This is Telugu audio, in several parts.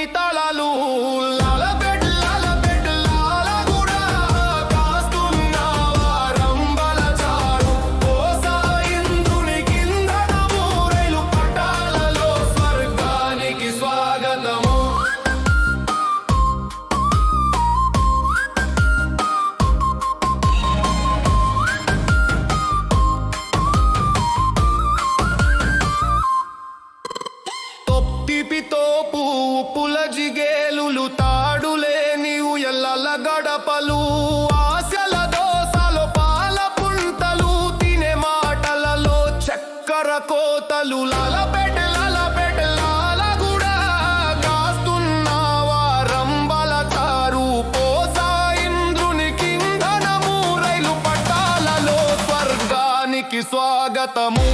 చల్లని తళలు లాలబెడ్ లాలబెడ్ లాలగూడ కాస్తున్నావా రంబల చారు కోసా ఇంద్రుని కిందనము రైలు పట్టాలలో స్వర్గానికి స్వాగతము తోపు ఉప్పుల జిగేలులు తాడులే నీవు ఎల్లల గడపలు ఆశల దోసలో పాల పుంతలు తినే మాటలలో చక్కెర కోతలు లాలబెడ్ లాలబెడ్ లాలగూడ కాస్తున్నావా రంబల చారు పోసా ఇంద్రుని కిందనము రైలు పట్టాలలో స్వర్గానికి స్వాగతము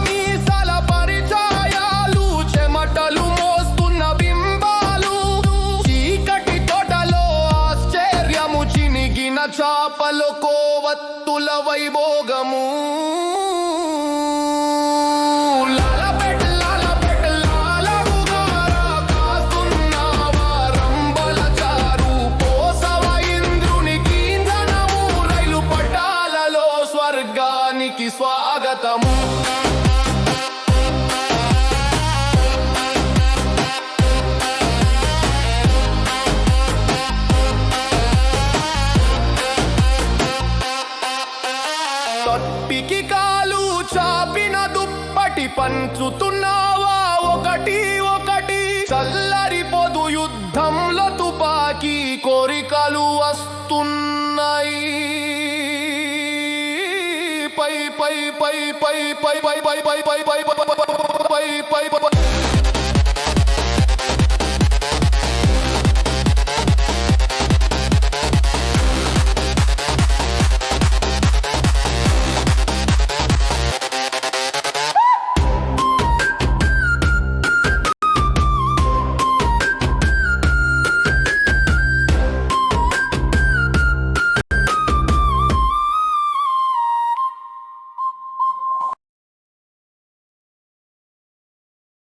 మీసాల పరిచయాలు చెమటలు మోస్తున్న బింబాలు చీకటి తోటలో ఆశ్చర్యము చినిగిన చాపలు కోవత్తుల వైభోగము లాలబెడ్ లాలబెడ్ లాలగుగార కాస్తున్నావా రంబల చారు పోసవ ఇంద్రుని కిందనము రైలు పట్టాలలో స్వర్గానికి స్వాగతము తప్పికి కాలు చాపిన దుప్పటి పంచుతున్నావా ఒకటి ఒకటి చల్లరిపోదు యుద్ధంలో తుపాకీ కోరికలు వస్తున్నాయి పై పై పై పై పై పై పై పై పై పై పై పై పై